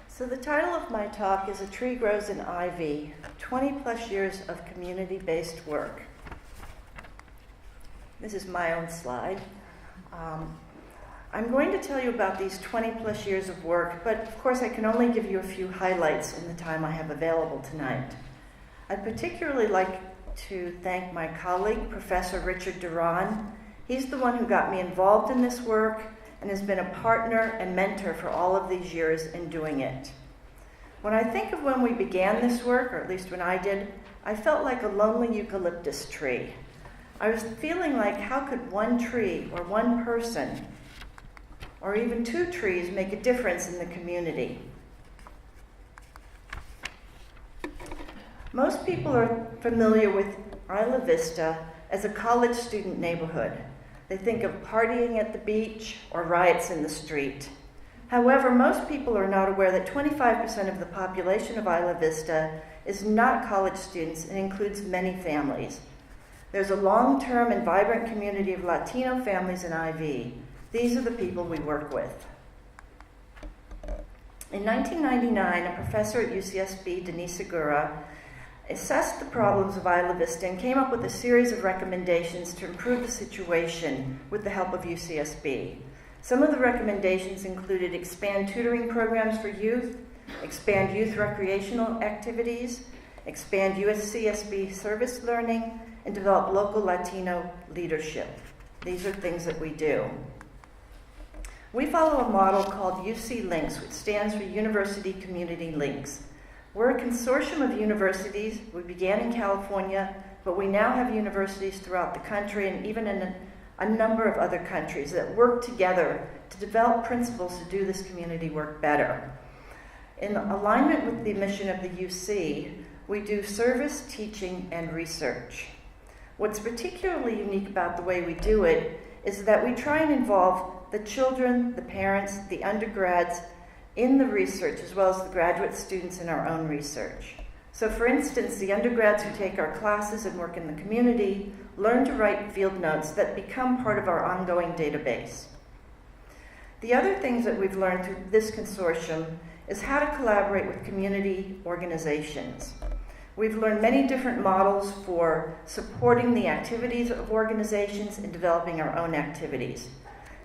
So the title of my talk is A Tree Grows in Ivy, 20 plus years of community-based work. This is my own slide. I'm going to tell you about these 20 plus years of work, but of course I can only give you a few highlights in the time I have available tonight. I'd particularly like to thank my colleague, Professor Richard Duran. He's the one who got me involved in this work and has been a partner and mentor for all of these years in doing it. When I think of when we began this work, or at least when I did, I felt like a lonely eucalyptus tree. I was feeling like, how could one tree or one person or even two trees make a difference in the community? Most people are familiar with Isla Vista as a college student neighborhood. They think of partying at the beach or riots in the street. However, most people are not aware that 25% of the population of Isla Vista is not college students and includes many families. There's a long-term and vibrant community of Latino families in IV. These are the people we work with. In 1999, a professor at UCSB, Denise Segura, assessed the problems of Isla Vista and came up with a series of recommendations to improve the situation with the help of UCSB. Some of the recommendations included expand tutoring programs for youth, expand youth recreational activities, expand UCSB service learning, and develop local Latino leadership. These are things that we do. We follow a model called UC Links, which stands for University Community Links. We're a consortium of universities. We began in California, but we now have universities throughout the country and even in a number of other countries that work together to develop principles to do this community work better. In alignment with the mission of the UC, we do service, teaching, and research. What's particularly unique about the way we do it is that we try and involve the children, the parents, the undergrads in the research, as well as the graduate students in our own research. So for instance, the undergrads who take our classes and work in the community learn to write field notes that become part of our ongoing database. The other things that we've learned through this consortium is how to collaborate with community organizations. We've learned many different models for supporting the activities of organizations and developing our own activities.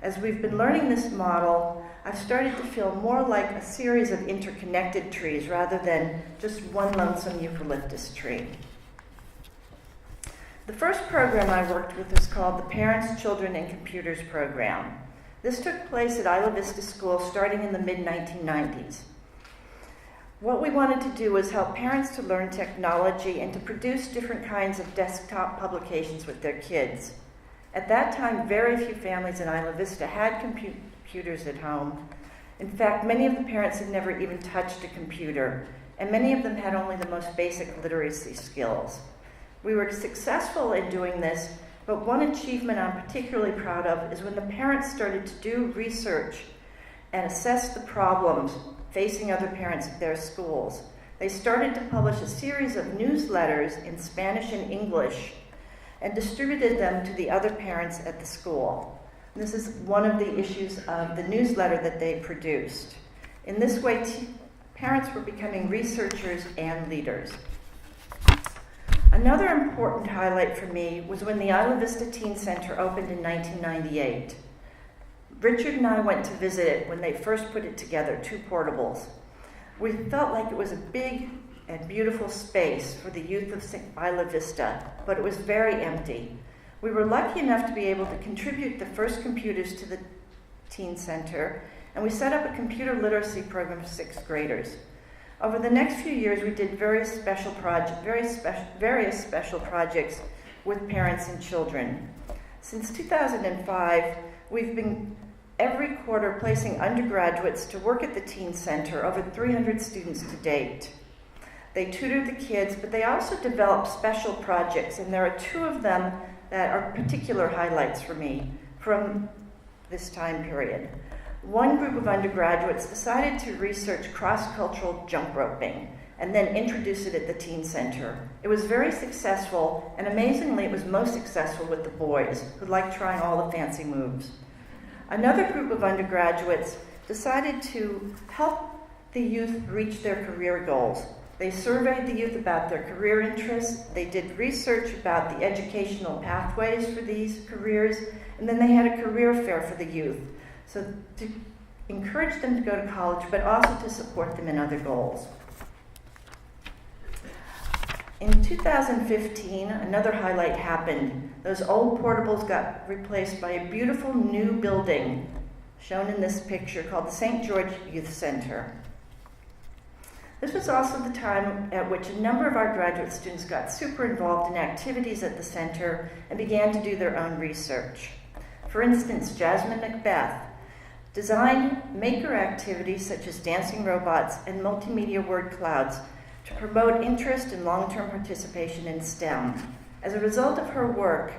As we've been learning this model, I've started to feel more like a series of interconnected trees rather than just one lonesome eucalyptus tree. The first program I worked with was called the Parents, Children, and Computers program. This took place at Isla Vista School starting in the mid-1990s. What we wanted to do was help parents to learn technology and to produce different kinds of desktop publications with their kids. At that time, very few families in Isla Vista had computers at home. In fact, many of the parents had never even touched a computer, and many of them had only the most basic literacy skills. We were successful in doing this, but one achievement I'm particularly proud of is when the parents started to do research and assess the problems facing other parents at their schools. They started to publish a series of newsletters in Spanish and English and distributed them to the other parents at the school. And this is one of the issues of the newsletter that they produced. In this way, parents were becoming researchers and leaders. Another important highlight for me was when the Isla Vista Teen Center opened in 1998. Richard and I went to visit it when they first put it together, 2 portables. We felt like it was a big and beautiful space for the youth of Isla Vista, but it was very empty. We were lucky enough to be able to contribute the first computers to the teen center, and we set up a computer literacy program for 6th graders. Over the next few years, we did various special projects with parents and children. Since 2005, we've been every quarter placing undergraduates to work at the teen center, over 300 students to date. They tutor the kids, but they also develop special projects, and there are 2 of them that are particular highlights for me from this time period. One group of undergraduates decided to research cross-cultural jump roping and then introduce it at the teen center. It was very successful, and amazingly, it was most successful with the boys, who liked trying all the fancy moves. Another group of undergraduates decided to help the youth reach their career goals. They surveyed the youth about their career interests, they did research about the educational pathways for these careers, and then they had a career fair for the youth. So to encourage them to go to college, but also to support them in other goals. In 2015, another highlight happened. Those old portables got replaced by a beautiful new building, shown in this picture, called the St. George Youth Center. This was also the time at which a number of our graduate students got super involved in activities at the center and began to do their own research. For instance, Jasmine Macbeth designed maker activities such as dancing robots and multimedia word clouds to promote interest and long-term participation in STEM. As a result of her work,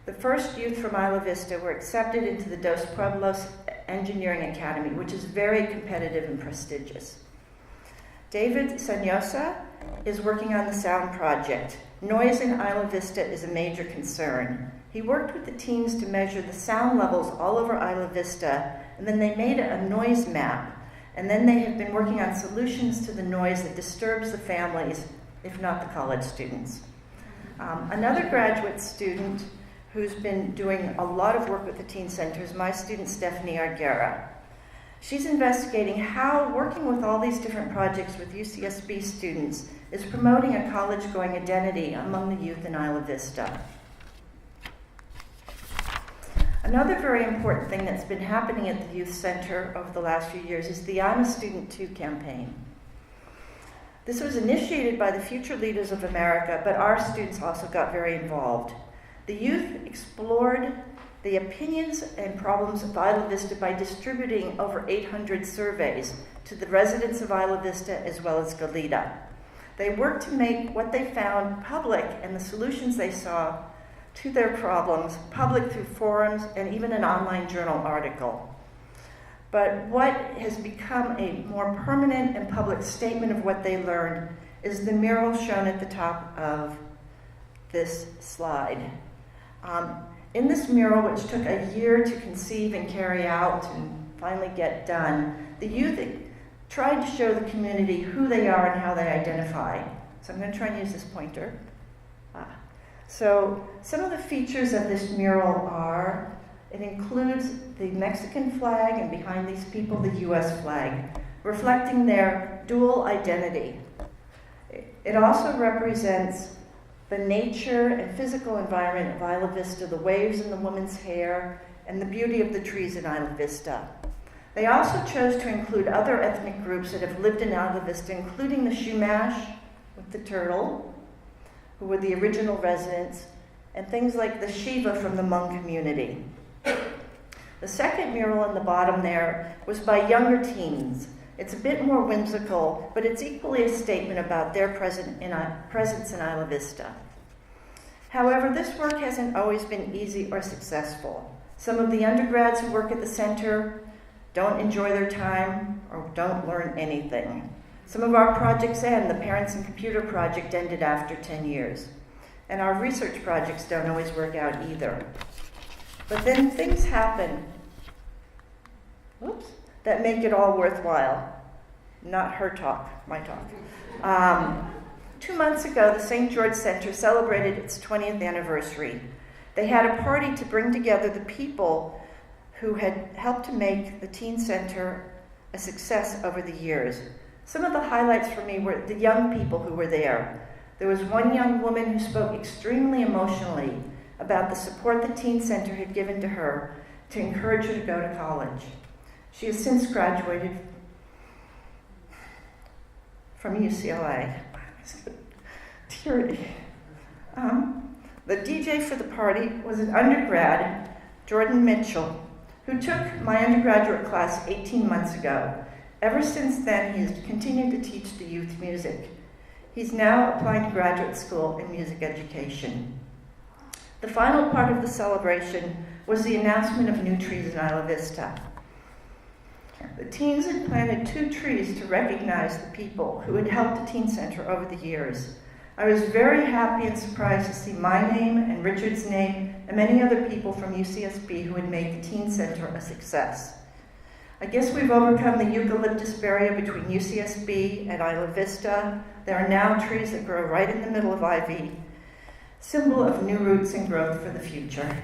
the first youth from Isla Vista were accepted into the Dos Pueblos Engineering Academy, which is very competitive and prestigious. David Sanyosa is working on the sound project. Noise in Isla Vista is a major concern. He worked with the teams to measure the sound levels all over Isla Vista, and then they made a noise map. And then they have been working on solutions to the noise that disturbs the families, if not the college students. Another graduate student who's been doing a lot of work with the Teen Center is my student, Stephanie Arguera. She's investigating how working with all these different projects with UCSB students is promoting a college-going identity among the youth in Isla Vista. Another very important thing that's been happening at the Youth Center over the last few years is the I'm a Student Too campaign. This was initiated by the Future Leaders of America, but our students also got very involved. The youth explored the opinions and problems of Isla Vista by distributing over 800 surveys to the residents of Isla Vista as well as Goleta. They worked to make what they found public and the solutions they saw to their problems public through forums and even an online journal article. But what has become a more permanent and public statement of what they learned is the mural shown at the top of this slide. In this mural, which took a year to conceive and carry out and finally get done, the youth tried to show the community who they are and how they identify. So I'm going to try and use this pointer. So some of the features of this mural are, it includes the Mexican flag and behind these people the US flag, reflecting their dual identity. It also represents the nature and physical environment of Isla Vista, the waves in the woman's hair, and the beauty of the trees in Isla Vista. They also chose to include other ethnic groups that have lived in Isla Vista, including the Chumash with the turtle, who were the original residents, and things like the Shiva from the Hmong community. The second mural in the bottom there was by younger teens. It's a bit more whimsical, but it's equally a statement about their presence in Isla Vista. However, this work hasn't always been easy or successful. Some of the undergrads who work at the center don't enjoy their time or don't learn anything. Some of our projects end. The Parents and Computer project ended after 10 years. And our research projects don't always work out either. But then things happen, that make it all worthwhile. Not her talk, my talk. 2 months ago, the St. George Center celebrated its 20th anniversary. They had a party to bring together the people who had helped to make the Teen Center a success over the years. Some of the highlights for me were the young people who were there. There was one young woman who spoke extremely emotionally about the support the Teen Center had given to her to encourage her to go to college. She has since graduated from UCLA. The DJ for the party was an undergrad, Jordan Mitchell, who took my undergraduate class 18 months ago. Ever since then, he has continued to teach the youth music. He's now applying to graduate school in music education. The final part of the celebration was the announcement of new trees in Isla Vista. The teens had planted 2 trees to recognize the people who had helped the teen center over the years. I was very happy and surprised to see my name and Richard's name and many other people from UCSB who had made the teen center a success. I guess we've overcome the eucalyptus barrier between UCSB and Isla Vista. There are now trees that grow right in the middle of Ivy, symbol of new roots and growth for the future.